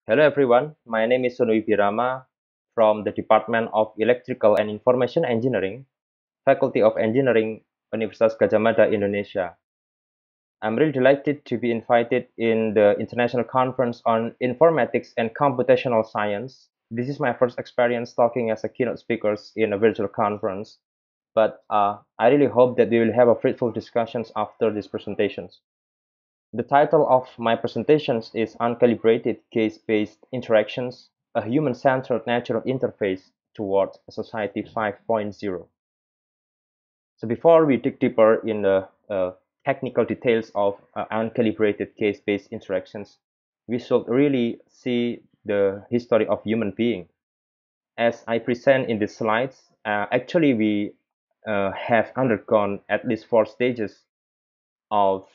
Hello everyone, my name is Sunui Birama from the Department of Electrical and Information Engineering, Faculty of Engineering, Universitas Gadjah Mada, Indonesia. I'm really delighted to be invited in the International Conference on Informatics and Computational Science. This is my first experience talking as a keynote speaker in a virtual conference, but I really hope that we will have a fruitful discussions after these presentations. The title of my presentations is Uncalibrated Case-Based Interactions, a Human-Centered Natural Interface Towards a Society 5.0. So before we dig deeper in the technical details of uncalibrated case-based interactions, we should really see the history of human being. As I present in the slides, actually we have undergone at least 4 stages of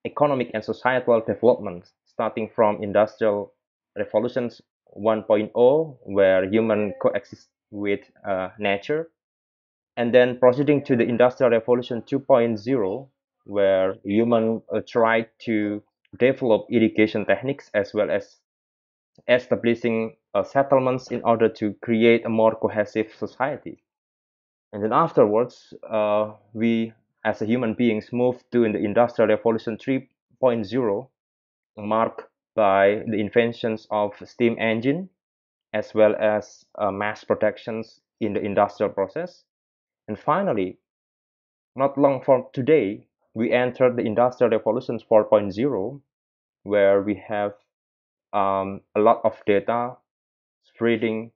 economic and societal development, starting from industrial revolutions 1.0, where human coexist with nature, and then proceeding to the industrial revolution 2.0, where human tried to develop irrigation techniques as well as establishing settlements in order to create a more cohesive society. And then afterwards, we as a human beings moved to in the Industrial Revolution 3.0, marked by the inventions of steam engine as well as mass productions in the industrial process. And finally, not long from today, we entered the Industrial Revolution 4.0, where we have a lot of data spreading,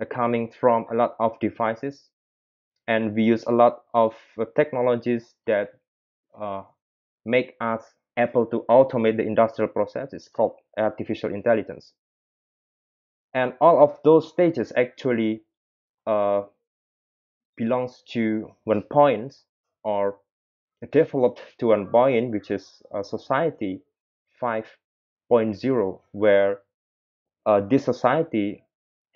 coming from a lot of devices, and we use a lot of technologies that uh, make us able to automate the industrial process. It's called artificial intelligence. And all of those stages actually uh, belongs to one point or developed to one point, which is a society 5.0, where this society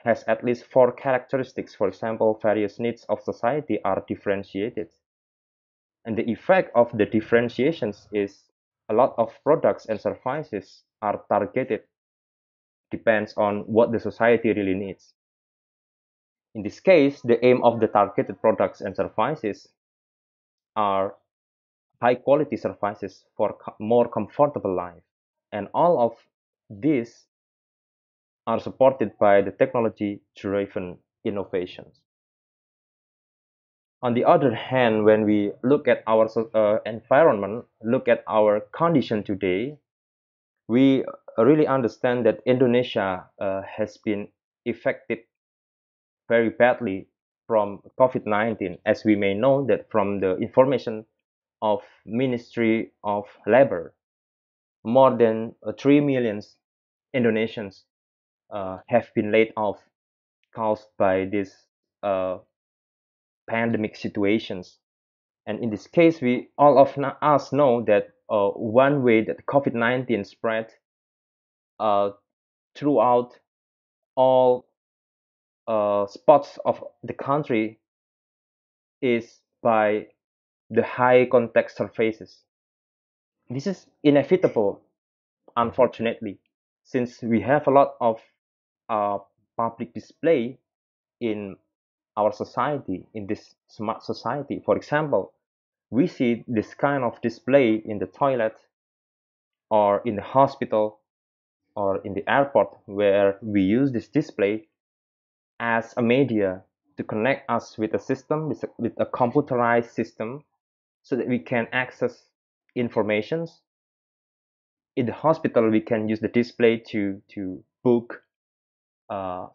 has at least 4 characteristics. For example, various needs of society are differentiated. And the effect of the differentiations is a lot of products and services are targeted, depends on what the society really needs. In this case, the aim of the targeted products and services are high quality services for more comfortable life. And all of these are supported by the technology driven innovations. On the other hand, when we look at our environment, look at our condition today, we really understand that Indonesia has been affected very badly from COVID-19, as we may know that from the information of Ministry of Labor, more than 3 million Indonesians have been laid off caused by this uh, pandemic situations. And in this case, we all of us know that one way that COVID-19 spread uh, throughout all spots of the country is by the high contact surfaces. This is inevitable, unfortunately, since we have a lot of uh, public display in our society, in this smart society. For example, we see this kind of display in the toilet or in the hospital or in the airport, where we use this display as a media to connect us with a system, with a computerized system, so that we can access informations. In the hospital, we can use the display to book uh,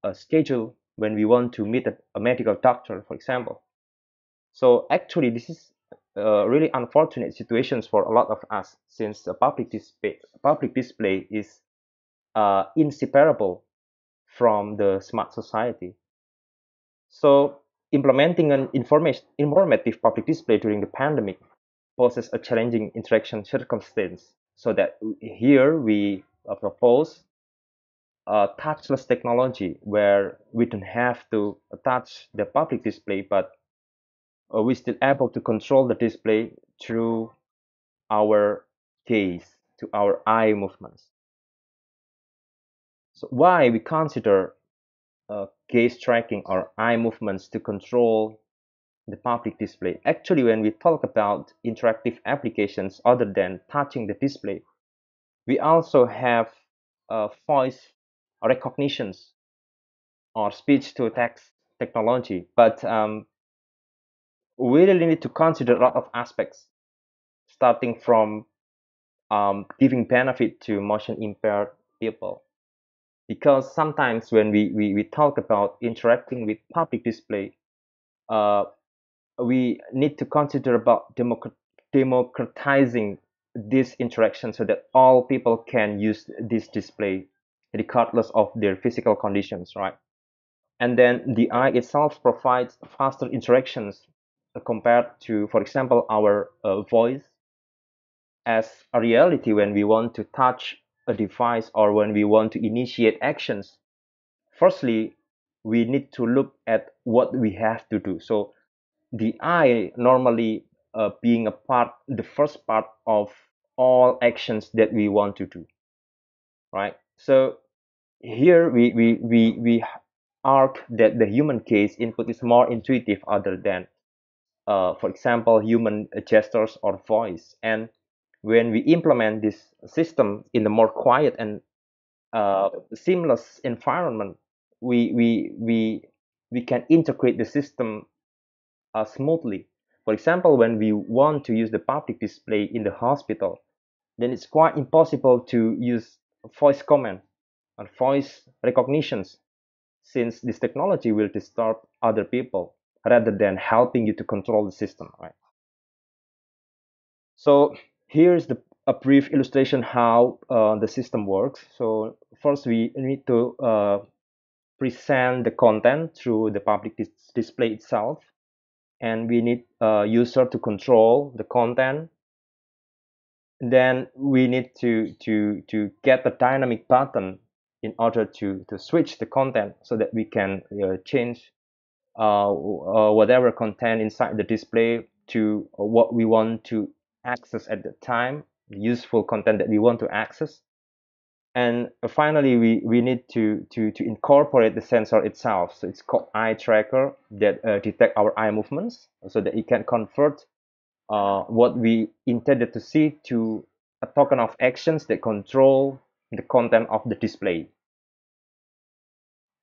a schedule when we want to meet a medical doctor, for example. So actually, this is really unfortunate situations for a lot of us, since the public display is inseparable from the smart society. So implementing an informative public display during the pandemic poses a challenging interaction circumstance. So that here we propose touchless technology, where we don't have to touch the public display, but we're still able to control the display through our gaze, to our eye movements. So why we consider gaze tracking or eye movements to control the public display? Actually, when we talk about interactive applications other than touching the display, we also have voice recognitions or speech-to-text technology. But we really need to consider a lot of aspects, starting from giving benefit to motion impaired people. Because sometimes when we talk about interacting with public display, uh, we need to consider about democratizing this interaction so that all people can use this display regardless of their physical conditions, right? And then the eye itself provides faster interactions compared to, for example, our voice as a reality when we want to touch a device or when we want to initiate actions. Firstly, we need to look at what we have to do. So the eye normally being the first part of all actions that we want to do, right? So here we argue that the human gaze input is more intuitive other than, for example, human gestures or voice. And when we implement this system in a more quiet and seamless environment, we we we we can integrate the system smoothly. For example, when we want to use the public display in the hospital, then it's quite impossible to use voice command and voice recognitions, since this technology will disturb other people rather than helping you to control the system, right? So here's a brief illustration how the system works. So first we need to present the content through the public display itself, and we need user to control the content. Then we need to get a dynamic button in order to switch the content so that we can change whatever content inside the display to what we want to access at the time, useful content that we want to access. And finally, we need to incorporate the sensor itself. So it's called eye tracker that detect our eye movements so that it can convert what we intended to see to a token of actions that control the content of the display.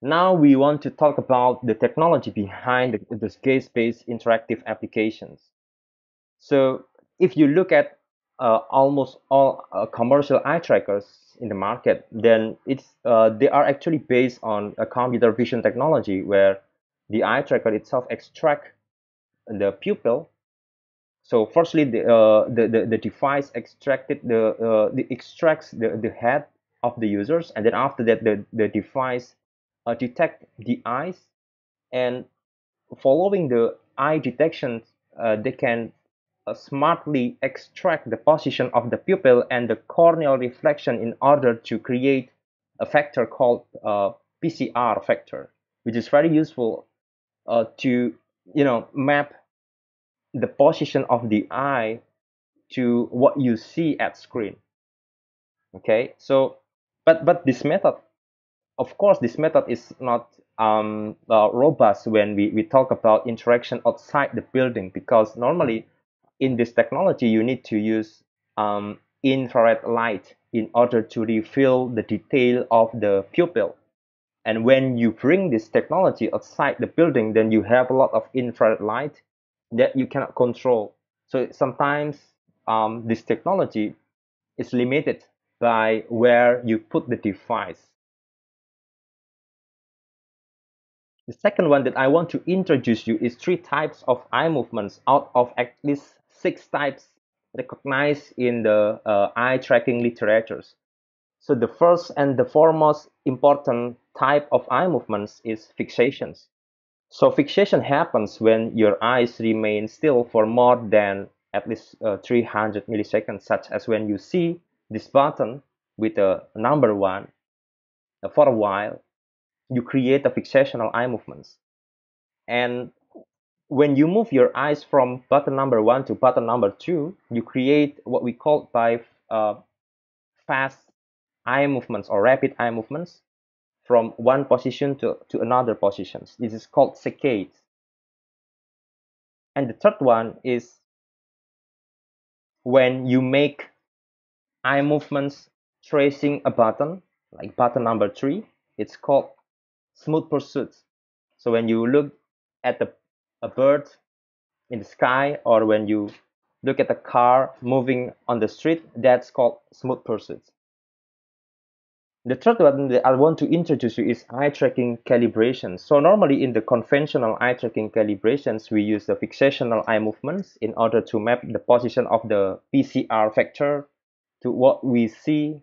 Now we want to talk about the technology behind the gaze-based interactive applications. So if you look at almost all commercial eye trackers in the market, then they are actually based on a computer vision technology where the eye tracker itself extract the pupil. So firstly, the device extracts the head of the users, and then after that, the device detect the eyes, and following the eye detection, they can smartly extract the position of the pupil and the corneal reflection in order to create a factor called PCR factor, which is very useful to map the position of the eye to what you see at screen. Okay, so but this method, of course, this method is not robust when we talk about interaction outside the building, because normally in this technology you need to use infrared light in order to reveal the detail of the pupil. And when you bring this technology outside the building, then you have a lot of infrared light that you cannot control. So sometimes this technology is limited by where you put the device. The second one that I want to introduce you is three types of eye movements out of at least six types recognized in the eye tracking literatures. So the first and the foremost important type of eye movements is fixations. So fixation happens when your eyes remain still for more than at least 300 milliseconds, such as when you see this button with a number one for a while, you create a fixational eye movements. And when you move your eyes from button number one to button number two, you create what we call by fast eye movements or rapid eye movements. from one position to another position. This is called saccades. And the third one is when you make eye movements tracing a button, like button number 3, it's called smooth pursuits. So when you look at a bird in the sky, or when you look at a car moving on the street, that's called smooth pursuits. The third one that I want to introduce you is eye tracking calibration. So normally in the conventional eye tracking calibrations, we use the fixational eye movements in order to map the position of the PCR vector to what we see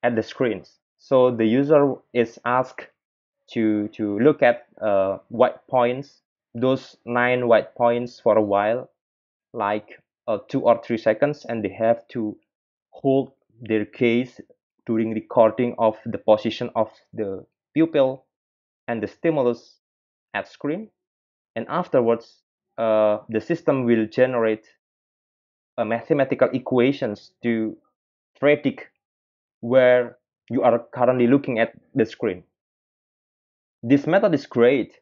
at the screens. So the user is asked to look at white points, those 9 white points for a while, like 2 or 3 seconds, and they have to hold their gaze during recording of the position of the pupil and the stimulus at screen. And afterwards, the system will generate mathematical equations to predict where you are currently looking at the screen. This method is great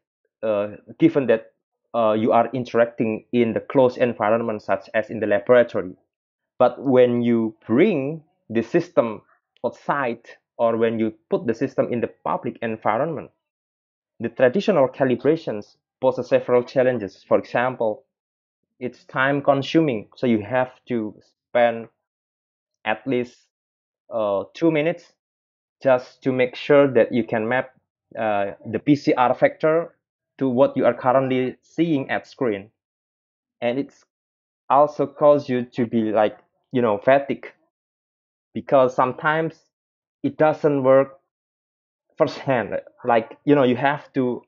given that you are interacting in the closed environment such as in the laboratory. But when you bring the system outside, or when you put the system in the public environment, the traditional calibrations pose several challenges. For example, it's time consuming, so you have to spend at least 2 minutes just to make sure that you can map the PCR vector to what you are currently seeing at screen. And it's also cause you to be like, fatigue, because sometimes it doesn't work firsthand. Like, you have to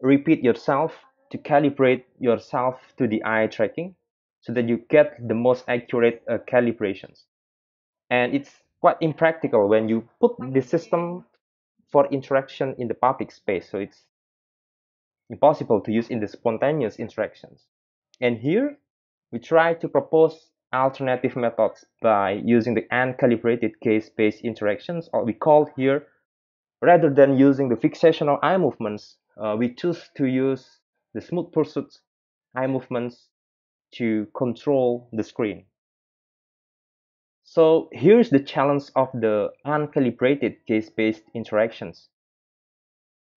repeat yourself to calibrate yourself to the eye tracking so that you get the most accurate calibrations. And it's quite impractical when you put the system for interaction in the public space. So it's impossible to use in the spontaneous interactions. And here we try to propose alternative methods by using the uncalibrated case-based interactions, or we call here, rather than using the fixational eye movements, we choose to use the smooth pursuit eye movements to control the screen. So here's the challenge of the uncalibrated case-based interactions.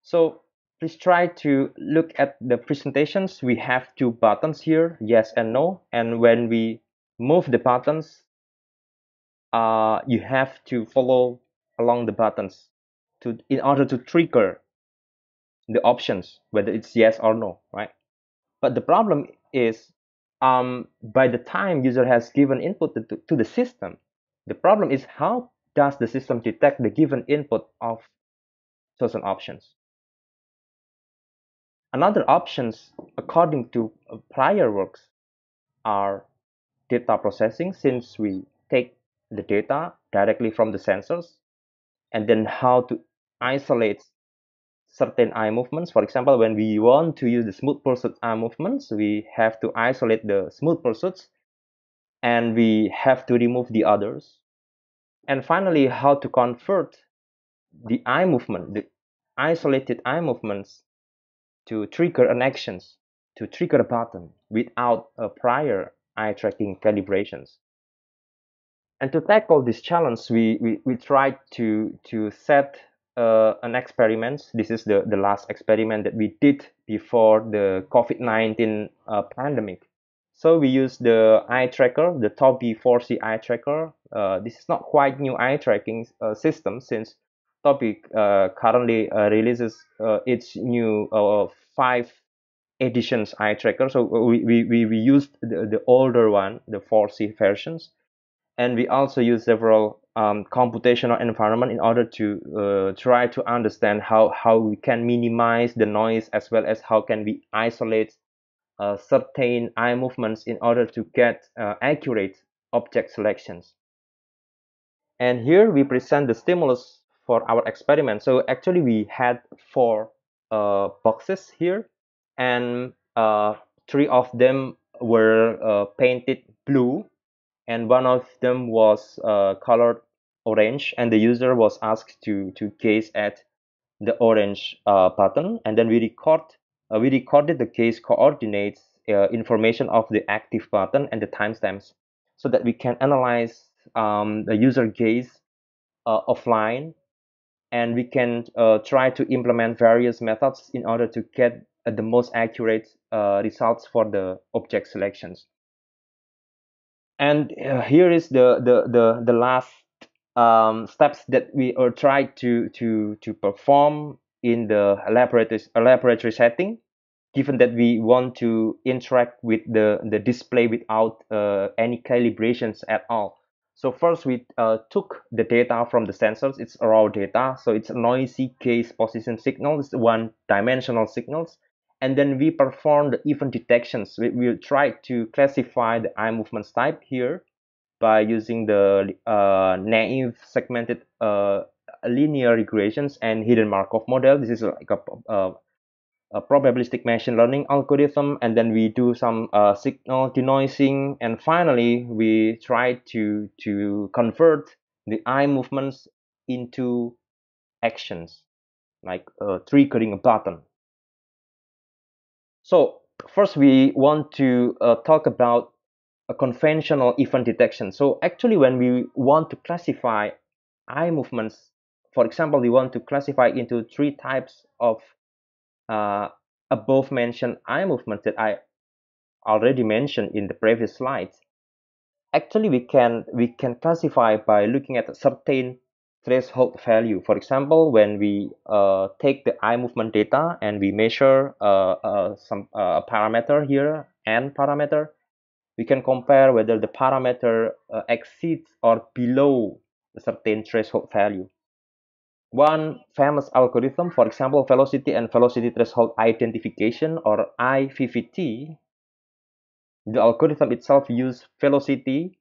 So please try to look at the presentations. We have 2 buttons here, yes and no. And when we move the buttons, you have to follow along the buttons in order to trigger the options, whether it's yes or no, right? But the problem is, by the time user has given input to the system, the problem is how does the system detect the given input of chosen options? Another options, according to prior works, are data processing, since we take the data directly from the sensors, and then how to isolate certain eye movements. For example, when we want to use the smooth pursuit eye movements, we have to isolate the smooth pursuits and we have to remove the others. And finally, how to convert the eye movement, the isolated eye movements, to trigger an actions, to trigger a button without a prior eye tracking calibrations. And to tackle this challenge, we tried to set an experiment. This is the last experiment that we did before the COVID-19 pandemic. So we used the eye tracker, the Tobii 4C eye tracker. This is not quite new eye tracking system, since Tobii currently releases its new 5 editions eye tracker. So we used the older one, the 4C versions, and we also use several computational environment in order to try to understand how we can minimize the noise, as well as how can we isolate certain eye movements in order to get accurate object selections. And here we present the stimulus for our experiment. So actually we had 4 boxes here, and 3 of them were painted blue, and 1 of them was colored orange, and the user was asked to gaze at the orange button, and then we recorded the case coordinates information of the active button and the timestamps, so that we can analyze the user case offline, and we can try to implement various methods in order to get the most accurate results for the object selections. And here is the last steps that we are trying to perform in the laboratory setting, given that we want to interact with the display without any calibrations at all. So first we took the data from the sensors. It's raw data, so it's noisy case position signals, one-dimensional signals. And then we perform the event detections. We'll try to classify the eye movements type here by using the naive segmented linear regressions and hidden Markov model. This is like a probabilistic machine learning algorithm, and then we do some signal denoising, and finally we try to convert the eye movements into actions, like triggering a button. So first we want to talk about a conventional event detection. So actually when we want to classify eye movements, for example, we want to classify into three types of uh, above mentioned eye movements that I already mentioned in the previous slides. Actually we can classify by looking at a certain threshold value. For example, when we take the eye movement data and we measure some parameter here, n parameter, we can compare whether the parameter exceeds or below a certain threshold value. One famous algorithm, for example, velocity and velocity threshold identification, or IVVT, the algorithm itself uses velocity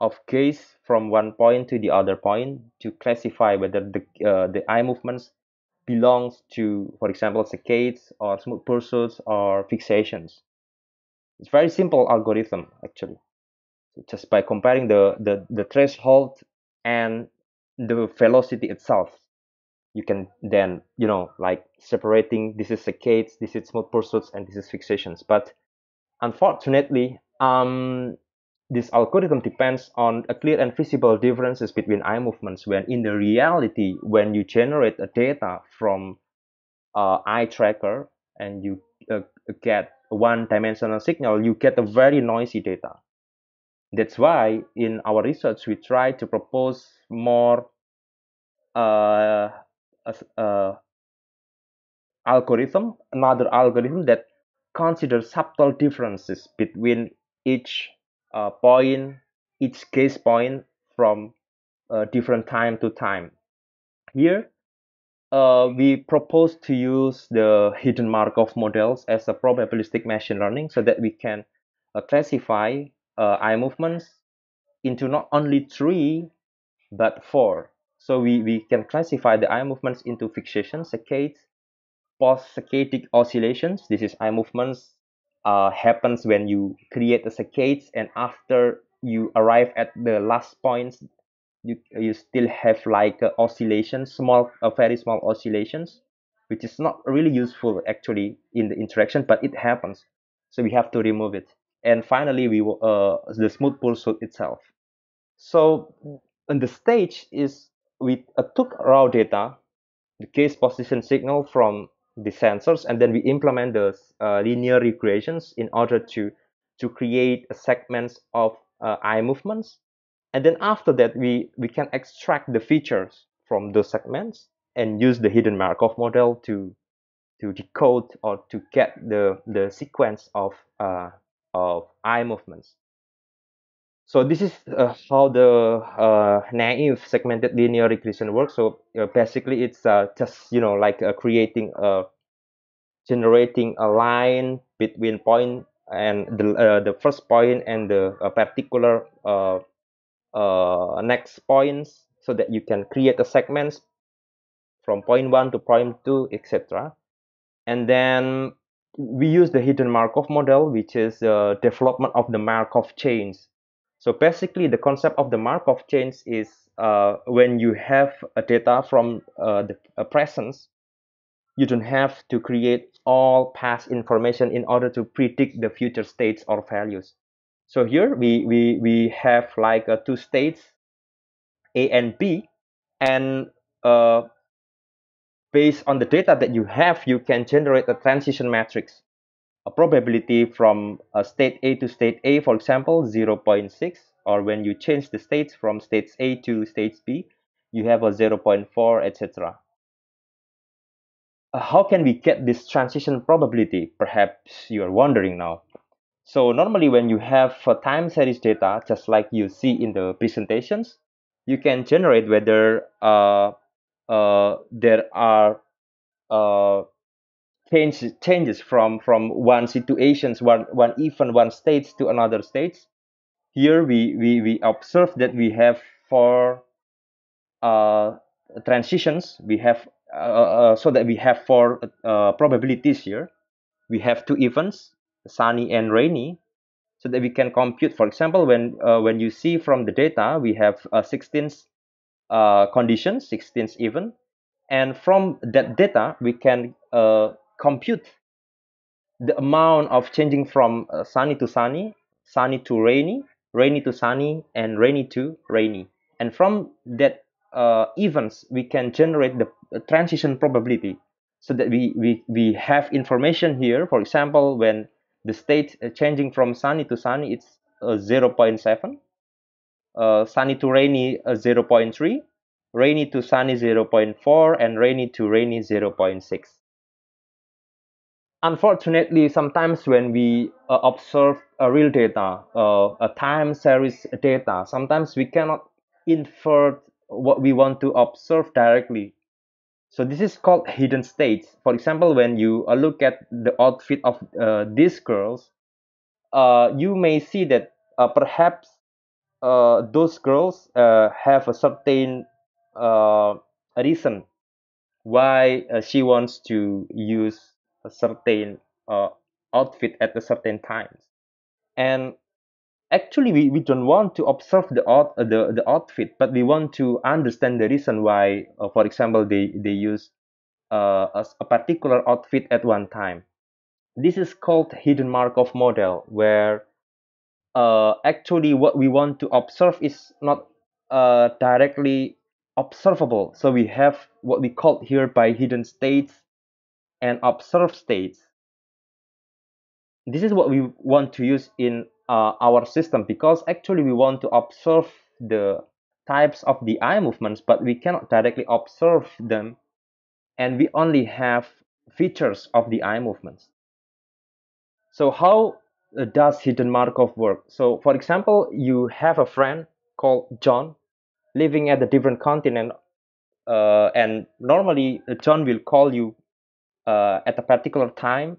of gaze from one point to the other point to classify whether the eye movements belongs to, for example, saccades or smooth pursuits or fixations. It's very simple algorithm actually. Just by comparing the threshold and the velocity itself, you can then, like separating this is saccades, this is smooth pursuits, and this is fixations. But unfortunately, this algorithm depends on a clear and visible differences between eye movements, when in the reality, when you generate a data from eye tracker and you get one-dimensional signal, you get a very noisy data. That's why in our research we try to propose more uh, another algorithm that considers subtle differences between each point, each case point from different time to time. Here, we propose to use the hidden Markov models as a probabilistic machine learning, so that we can classify eye movements into not only three but four. So we can classify the eye movements into fixation, saccades, post-saccadic oscillations. This is eye movements happens when you create a saccades, and after you arrive at the last points, you still have like oscillations, very small oscillations, which is not really useful actually in the interaction, but it happens. So we have to remove it. And finally, the smooth pursuit itself. So on the stage is we took raw data, the case position signal from the sensors, and then we implement the linear regressions in order to create segments of eye movements. And then after that, we can extract the features from those segments and use the hidden Markov model to decode or to get the sequence of eye movements. So this is how the naive segmented linear regression works. So basically, it's just like generating a line between point and the first point and the particular next points, so that you can create a segments from point one to point two, etc. And then we use the hidden Markov model, which is the development of the Markov chains. So basically, the concept of the Markov chains is when you have a data from the presence, You don't have to create all past information in order to predict the future states or values. So here we have like two states, A and B, and uh, based on the data that you have, you can generate a transition matrix, a probability from state A to state A, for example, 0.6, or when you change the states from states A to states B, you have a 0.4, etc. How can we get this transition probability? Perhaps you are wondering now. So normally when you have time series data, just like you see in the presentations, you can generate whether there are uh, changes from one situations, one event, one state to another state. Here we observe that we have four uh, transitions. We have so that we have four probabilities here. We have two events, sunny and rainy, so that we can compute. For example, when you see from the data, we have 16 conditions, 16 event, and from that data we can compute the amount of changing from sunny to sunny, sunny to rainy, rainy to sunny, and rainy to rainy. And from that events, we can generate the transition probability, so that we have information here. For example, when the state changing from sunny to sunny, it's 0.7, sunny to rainy 0.3, rainy to sunny 0.4, and rainy to rainy 0.6. Unfortunately, sometimes when we observe real data, a time series data, sometimes we cannot infer what we want to observe directly. So this is called hidden states. For example, when you look at the outfit of these girls, you may see that perhaps those girls have a certain uh, reason why she wants to use a certain uh, outfit at a certain times. And actually we don't want to observe the outfit, but we want to understand the reason why for example they use a particular outfit at one time. This is called hidden Markov model, where actually what we want to observe is not directly observable. So we have what we call here by hidden states and observed states. This is what we want to use in our system, because actually we want to observe the types of the eye movements, but we cannot directly observe them, and we only have features of the eye movements. So how does hidden Markov work? So for example, you have a friend called John living at a different continent, and normally John will call you at a particular time,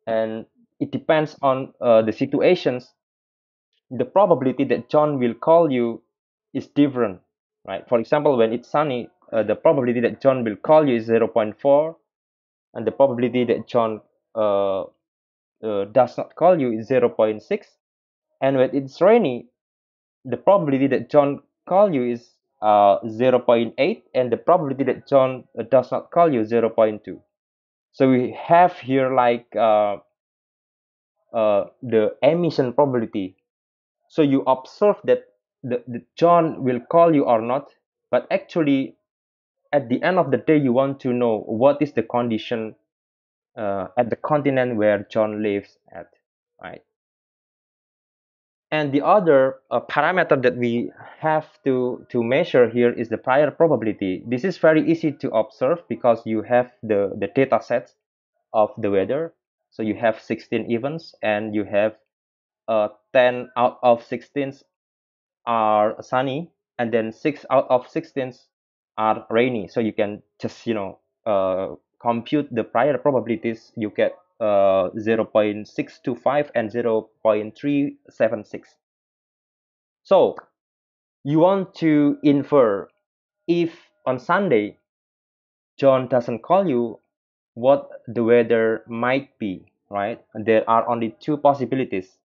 and it depends on the situations. The probability that John will call you is different, right? For example, when it's sunny, the probability that John will call you is 0.4, and the probability that John does not call you is 0.6. And when it's rainy, the probability that John call you is 0.8, and the probability that John does not call you is 0.2. So we have here like the emission probability. So you observe that the John will call you or not, but actually at the end of the day, you want to know what is the condition at the continent where John lives at, right? And the other parameter that we have to measure here is the prior probability. This is very easy to observe because you have the data sets of the weather. So you have 16 events, and you have 10 out of 16 are sunny, and then 6 out of 16 are rainy. So you can just compute the prior probabilities. You get 0.625 and 0.376. So you want to infer, if on Sunday John doesn't call you, what the weather might be, right? And there are only two possibilities,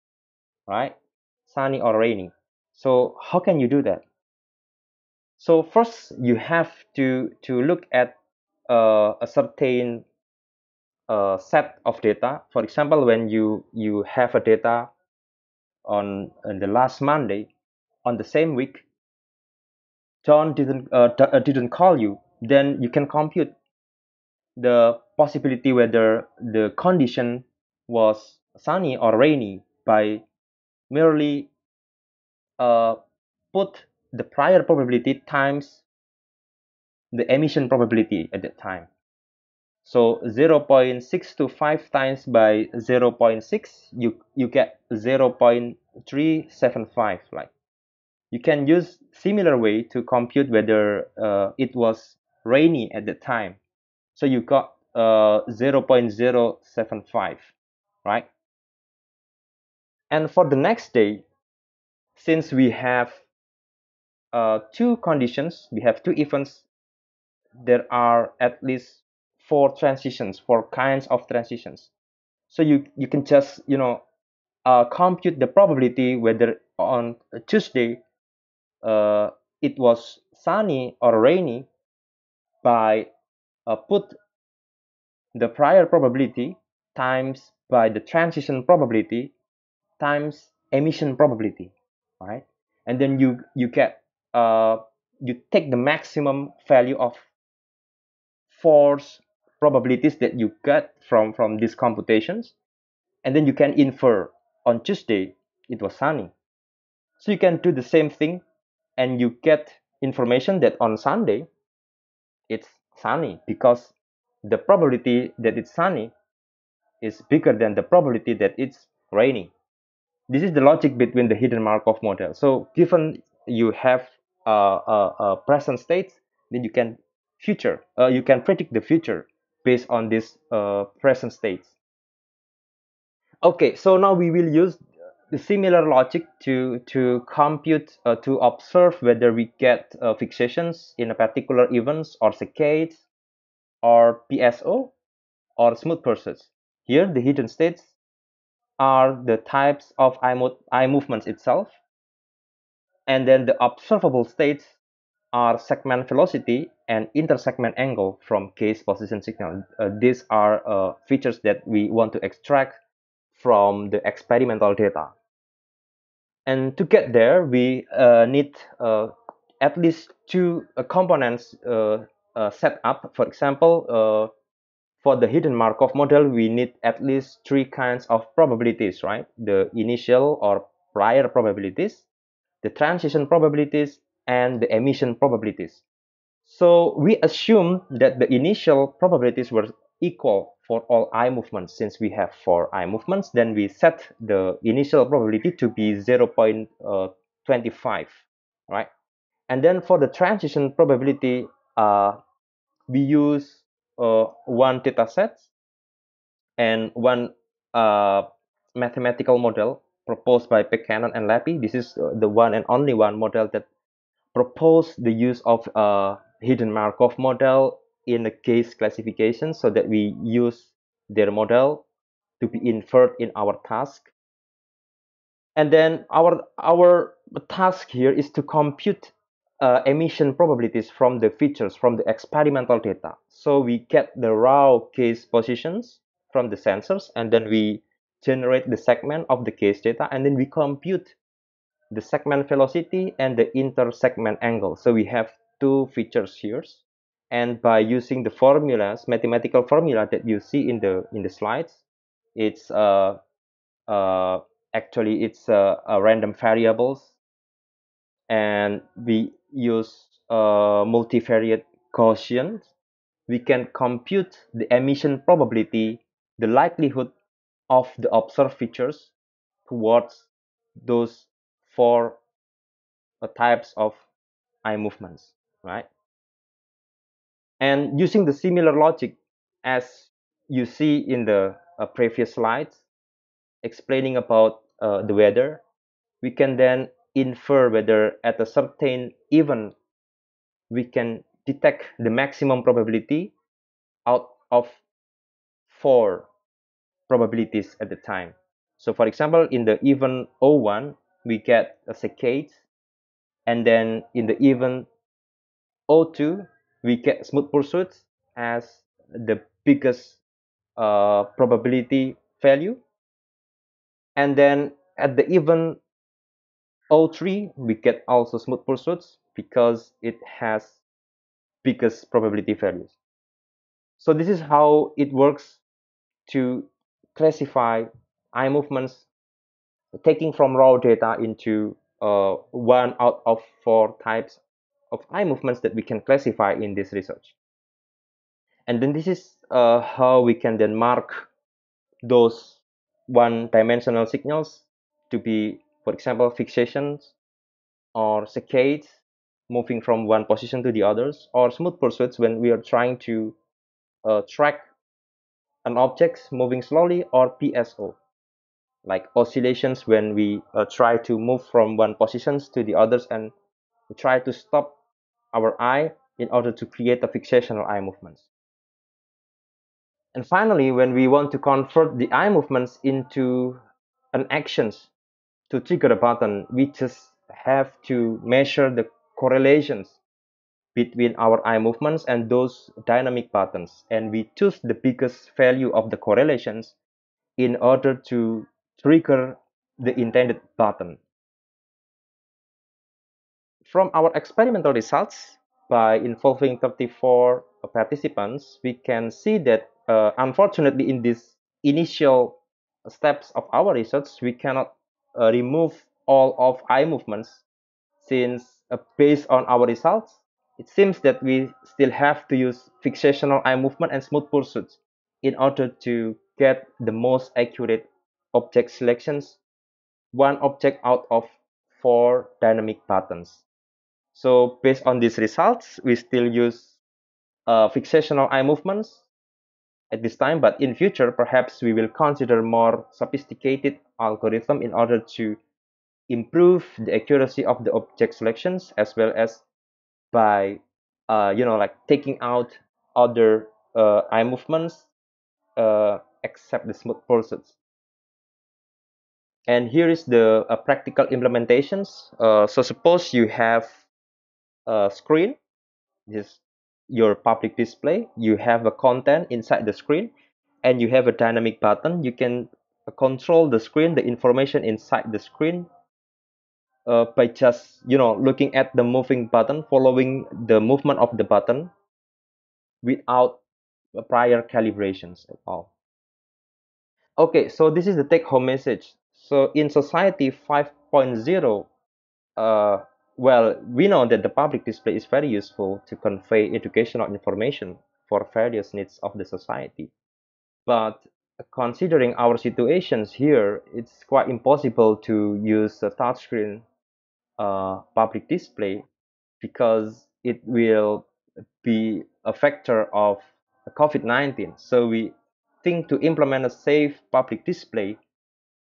right? Sunny or rainy. So how can you do that? So first, you have to look at a certain set of data. For example, when you have a data on the last Monday, on the same week, John didn't call you, then you can compute the possibility whether the condition was sunny or rainy by merely put the prior probability times the emission probability at that time. So 0.625 times by 0.6, you get 0.375. Like, you can use similar way to compute whether it was rainy at the time. So you got 0.075, right? And for the next day, since we have two conditions, we have two events, there are at least four transitions, four kinds of transitions. So you can just compute the probability whether on Tuesday it was sunny or rainy by put the prior probability times by the transition probability times emission probability, right? And then you get you take the maximum value of force probabilities that you get from these computations, and then you can infer on Tuesday it was sunny. So you can do the same thing, and you get information that on Sunday it's sunny, because the probability that it's sunny is bigger than the probability that it's raining. This is the logic between the hidden Markov model. So given you have present states, then you can predict the future based on this present states. Okay, so now we will use the similar logic to compute to observe whether we get fixations in a particular events or saccades or PSO or smooth pulses. Here the hidden states are the types of eye movements itself, and then the observable states are segment velocity and intersegment angle from case position signal. These are features that we want to extract from the experimental data. And to get there, we need at least two components set up. For example, for the hidden Markov model, we need at least three kinds of probabilities, right? The initial or prior probabilities, the transition probabilities, and the emission probabilities. So we assume that the initial probabilities were equal for all eye movements. Since we have four eye movements, then we set the initial probability to be 0.25, right? And then for the transition probability, we use one data set and one mathematical model proposed by Buchanan and Lappy. This is the one and only one model that proposed the use of a hidden Markov model in a case classification, so that we use their model to be inferred in our task. And then our task here is to compute emission probabilities from the features from the experimental data. So we get the raw case positions from the sensors, and then we generate the segment of the case data, and then we compute the segment velocity and the intersegment angle. So we have two features here, and by using the formulas, mathematical formula that you see in the slides, it's actually it's random variables, and we use multivariate Gaussian. We can compute the emission probability, the likelihood of the observed features towards those four types of eye movements, right? And using the similar logic as you see in the previous slides explaining about the weather, we can then infer whether at a certain event we can detect the maximum probability out of four probabilities at the time. So for example, in the event O1, we get a saccade, and then in the event O2, we get smooth pursuits as the biggest probability value, and then at the even O3 we get also smooth pursuits because it has biggest probability values. So this is how it works to classify eye movements, taking from raw data into one out of four types of eye movements that we can classify in this research. And then this is how we can then mark those one-dimensional signals to be, for example, fixations or saccades moving from one position to the others, or smooth pursuits when we are trying to track an object moving slowly, or PSO, like oscillations when we try to move from one positions to the others and we try to stop our eye in order to create a fixational eye movements. And finally, when we want to convert the eye movements into an actions to trigger a button, we just have to measure the correlations between our eye movements and those dynamic buttons, and we choose the biggest value of the correlations in order to trigger the intended button. From our experimental results, by involving 34 participants, we can see that unfortunately in these initial steps of our research, we cannot remove all of eye movements, since based on our results, it seems that we still have to use fixational eye movement and smooth pursuits in order to get the most accurate object selections, one object out of four dynamic patterns. So based on these results, we still use fixational eye movements at this time, but in future, perhaps we will consider more sophisticated algorithm in order to improve the accuracy of the object selections, as well as by like taking out other eye movements except the smooth pulses. And here is the practical implementations. So suppose you have a screen, this is your public display, you have a content inside the screen, and you have a dynamic button. You can control the screen, the information inside the screen, by just looking at the moving button, following the movement of the button without prior calibrations at all. Okay, so this is the take-home message. So in society 5.0, well, we know that the public display is very useful to convey educational information for various needs of the society. But considering our situations here, it's quite impossible to use a touchscreen public display, because it will be a factor of COVID-19. So we think to implement a safe public display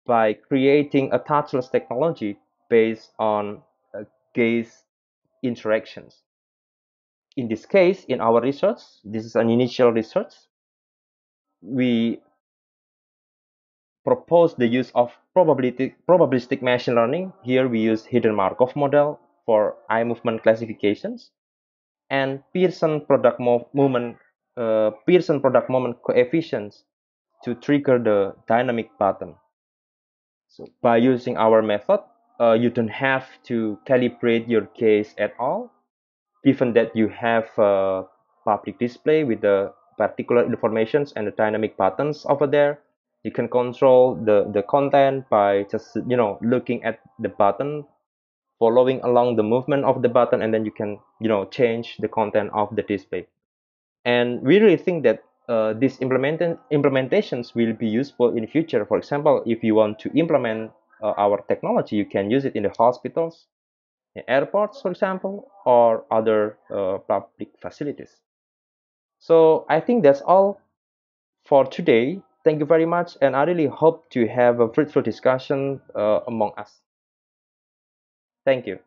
by creating a touchless technology based on gaze interactions. In this case, in our research, this is an initial research, we propose the use of probabilistic machine learning. Here we use hidden Markov model for eye movement classifications, and Pearson product moment coefficients to trigger the dynamic button. So by using our method, you don't have to calibrate your case at all, given that you have a public display with the particular informations and the dynamic buttons over there. You can control the content by just looking at the button, following along the movement of the button, and then you can change the content of the display. And we really think that these implementations will be useful in future. For example, if you want to implement our technology, you can use it in the hospitals, in airports, for example, or other public facilities. So I think that's all for today. Thank you very much, and I really hope to have a fruitful discussion among us. Thank you.